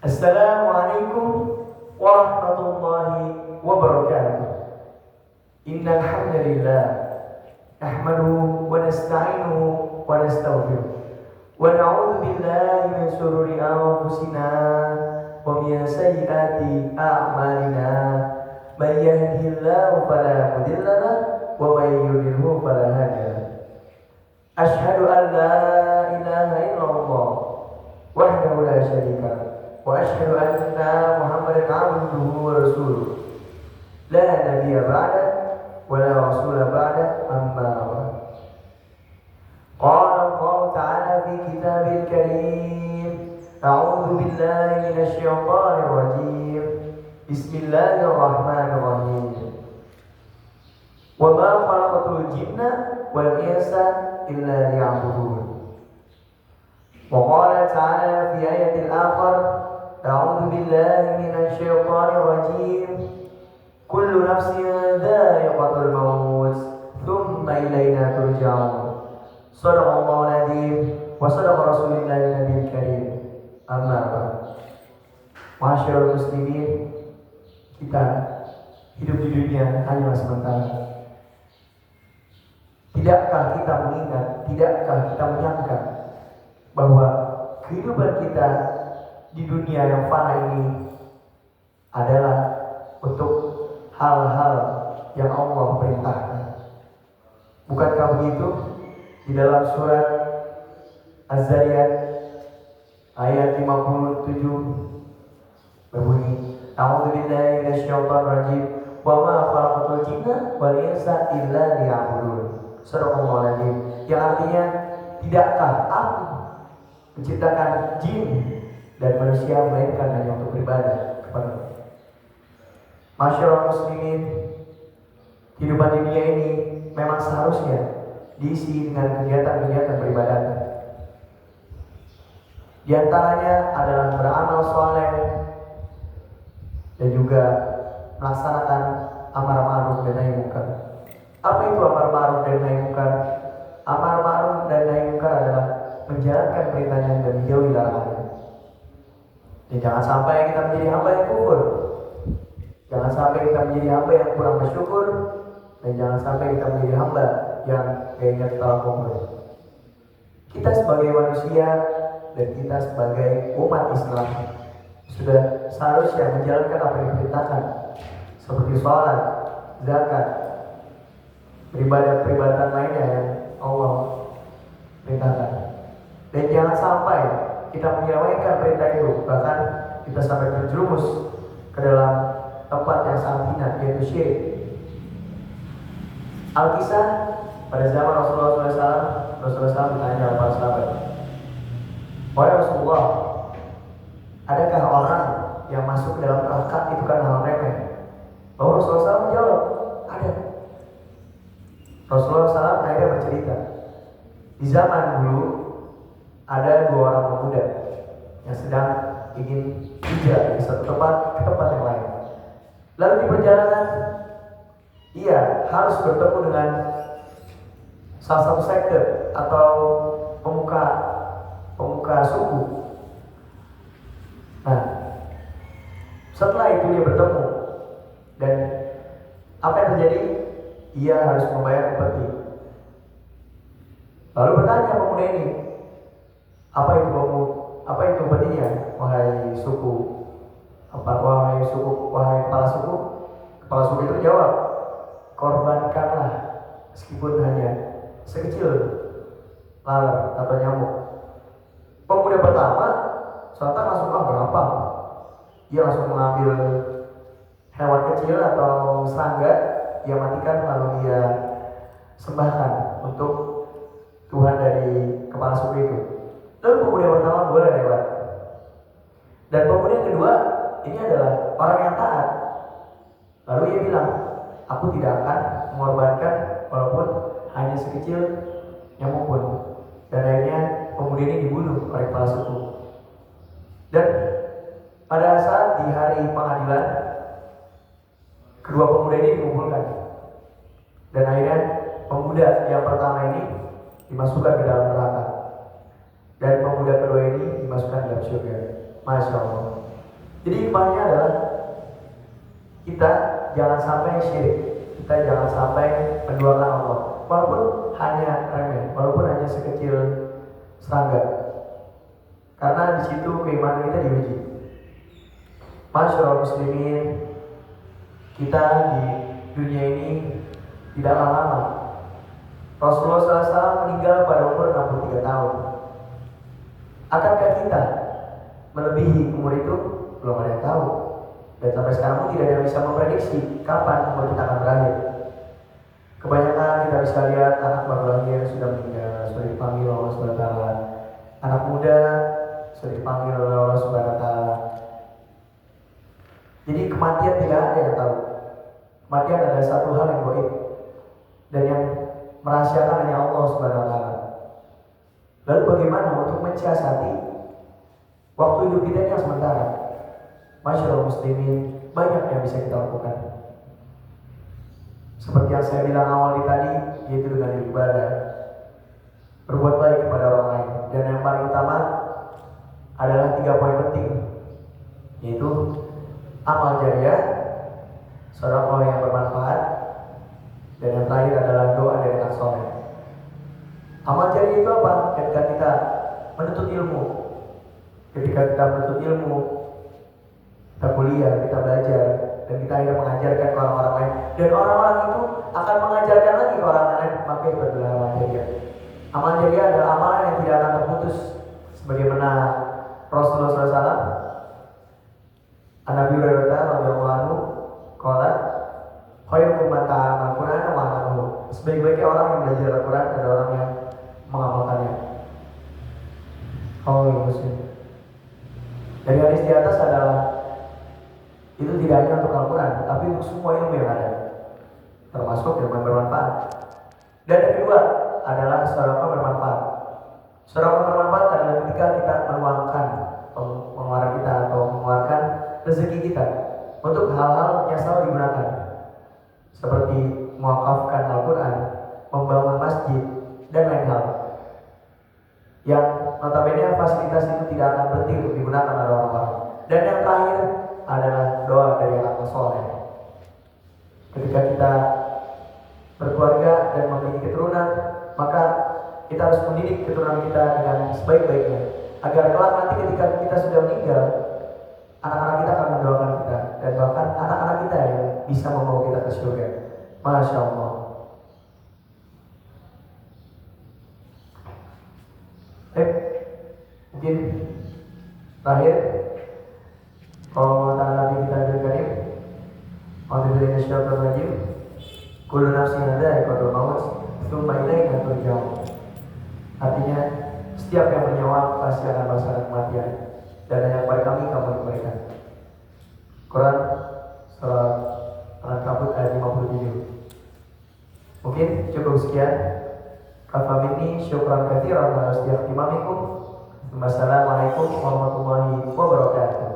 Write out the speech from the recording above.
Assalamualaikum warahmatullahi wabarakatuh. Innal hamdalillah nahmaduhu wa nasta'inuhu wa nastaghfiruh wa na'udzu billahi min shururi anfusina wa min sayyiati a'malina. May yahdihillahu fala mudilla lahu wa may yudlilhu fala hadiya lahu. Asyhadu an la ilaha illallah wahdahu la syarika lahu wa asyhadu anna Muhammadan 'abduhu wa rasuluh. La nabiyya ba'da wa la rasula ba'da, amma ba'd. Qala Allah ta'ala fi kitabil karim, a'udzu billahi minasy syaithanir rajim. Bismillahirrahmanirrahim. Wa ma khalaqatul jinna wal insa illa liya'budun. Wa qala ta'ala fi ayatil akhar, a'udzu billahi minasy syaithanir rajim. Kullu nafsin dha'iqatul maut, tsumma ilaina turja'un. Shadaqallahu al-'azim wa shadaqa rasulullahil nabiyil karim. Amma ba'd. Masyaallah muslimin, kita hidup di dunia hanyalah sementara. Tidakkah kita mengingat, tidakkah kita menyangka bahwa kehidupan kita di dunia yang fana ini adalah untuk hal-hal yang Allah perintahkan. Bukankah begitu? Di dalam surat Az-Zariyat ayat 57 berbunyi, a'udzu billahi minasy syaithanir rajim, wa ma khalaqatul jinna wal insa illa liya'budun. Shadaqallahu al-'azim. Yang artinya, tidakkah aku menciptakan jin dan manusia melainkan hanya untuk beribadah kepada-Mu. Masyaallah muslimin, kehidupan dunia ini memang seharusnya diisi dengan kegiatan-kegiatan peribadatan. Di antaranya adalah beramal soleh dan juga melaksanakan amar ma'ruf dan nahi munkar. Apa itu amar ma'ruf dan nahi munkar? Amar ma'ruf dan nahi munkar adalah menjalankan perintahnya dan menjauhi larangannya. Dan jangan sampai kita menjadi hamba yang kufur. Jangan sampai kita menjadi hamba yang kurang bersyukur, dan jangan sampai kita menjadi hamba yang kayaknya terlalu kufur. Kita sebagai manusia dan kita sebagai umat Islam sudah seharusnya menjalankan apa yang diperintahkan, seperti sholat, zakat, peribadatan lainnya yang Allah perintahkan. Dan jangan sampai kita menyelewengkan perintah itu, bahkan kita sampai terjerumus ke dalam tempat yang sangat hina, yaitu syirik. Al-Kisah pada zaman Rasulullah SAW ditanya oleh para sahabat, wahai Rasulullah, adakah orang yang masuk ke dalam neraka itu karena hal remeh? Lalu Rasulullah SAW menjawab, ada. Rasulullah SAW akhirnya bercerita, di zaman dulu ada dua orang pemuda yang sedang ingin hijrah dari satu tempat ke tempat yang lain. Lalu di perjalanan ia harus bertemu dengan salah satu sekte atau pemuka suku. Nah, setelah itu dia bertemu, dan apa yang terjadi? Ia harus membayar upeti. Lalu bertanya pemuda ini, apa itu upetinya? Wahai kepala suku. Kepala suku itu jawab, korbankanlah meskipun hanya sekecil lalat atau nyamuk. Pemuda pertama sontak langsung gampang. Ia langsung mengambil hewan kecil atau serangga, ia matikan lalu ia sembahkan untuk Tuhan dari kepala suku itu. Lalu pemuda pertama boleh lewat. Dan pemuda yang kedua ini adalah orang yang taat. Lalu ia bilang, aku tidak akan mengorbankan walaupun hanya sekecil nyamuk pun. Dan akhirnya pemuda ini dibunuh oleh kepala suku. Dan pada saat di hari pengadilan, kedua pemuda ini dikumpulkan. Dan akhirnya pemuda yang pertama ini dimasukkan ke dalam neraka, dan pemuda kedua ini dimasukkan dalam surga. Masya Allah. Jadi hikmahnya adalah kita jangan sampai syirik, kita jangan sampai menduakan Allah, walaupun hanya remeh, walaupun hanya sekecil serangga, karena di situ keimanan kita diuji. Masyaallah muslimin, kita di dunia ini tidaklah lama. Rasulullah SAW meninggal pada umur 63 tahun. Akankah kita melebihi umur itu? Belum ada yang tahu. Dan sampai sekarang pun tidak ada yang bisa memprediksi kapan umur kita akan berakhir. Kebanyakan kita bisa lihat anak baru lahir sudah meninggal, sudah dipanggil oleh Allah Subhanahu wa taala. Anak muda sudah dipanggil oleh Allah Subhanahu wa taala. Jadi kematian tidak ada yang tahu. Kematian adalah satu hal yang gaib dan yang merahasiakan hanya Allah Subhanahu wa taala. Lalu bagaimana untuk mensiasati waktu hidup kita yang sementara? Masyaallah muslimin, banyak yang bisa kita lakukan. Seperti yang saya bilang awal tadi, yaitu dengan beribadah, berbuat baik kepada orang lain, dan yang paling utama adalah 3 poin penting, yaitu amal jariah, sedekah yang bermanfaat, dan yang terakhir adalah doa dari anak soleh. Amal jariah itu apa? Ketika kita menuntut ilmu, kita kuliah, kita belajar, dan kita akhirnya mengajarkan ke orang-orang lain, dan orang-orang itu akan mengajarkan lagi ke orang lain, maka itu adalah amal jariah. Amal jariah adalah amalan yang tidak akan terputus, sebagaimana Rasulullah SAW, An-Nabi Hurairah radhiyallahu anhu qala khairukum man ta'allama al-Qur'ana wa 'allamahu. Sebaik-baiknya orang yang belajar Al-Qur'an adalah orang yang mengamalkannya. Oh, muslim. Dari hadis di atas adalah itu tidak hanya untuk Al-Quran, tapi untuk semua ilmu yang ada, termasuk ilmu yang bermanfaat. Dan yang kedua adalah sedekah bermanfaat. Sedekah bermanfaat adalah ketika kita meluangkan pengeluaran kita atau mengeluarkan rezeki kita untuk hal-hal yang selalu digunakan, seperti mewakafkan Al-Quran, membangun masjid, dan lain hal. Yang notabene fasilitas itu tidak akan berhenti untuk digunakan oleh orang-orang. Dan yang terakhir adalah doa dari anak soleh. Ketika kita berkeluarga dan memiliki keturunan, maka kita harus mendidik keturunan kita dengan sebaik-baiknya, agar kelak nanti ketika kita sudah meninggal, anak-anak kita akan mendoakan kita, dan bahkan anak-anak kita yang bisa membawa kita ke surga. Masya Allah. Mungkin terakhir, kalau kata Nabi kita Al-Karim, Alhamdulillah syaitan rajim, kullu nafsin dha'iqatul maut, tsumma ilaina turja'un. Artinya, setiap yang bernyawa pasti akan merasakan kematian, dan hanya kepada kami kamu diberikan. Quran surat Al-Ankabut ayat 57. Mungkin cukup sekian. Kafa minni syukran katsiran ala istighfarikum. Wassalamualaikum warahmatullahi wabarakatuh.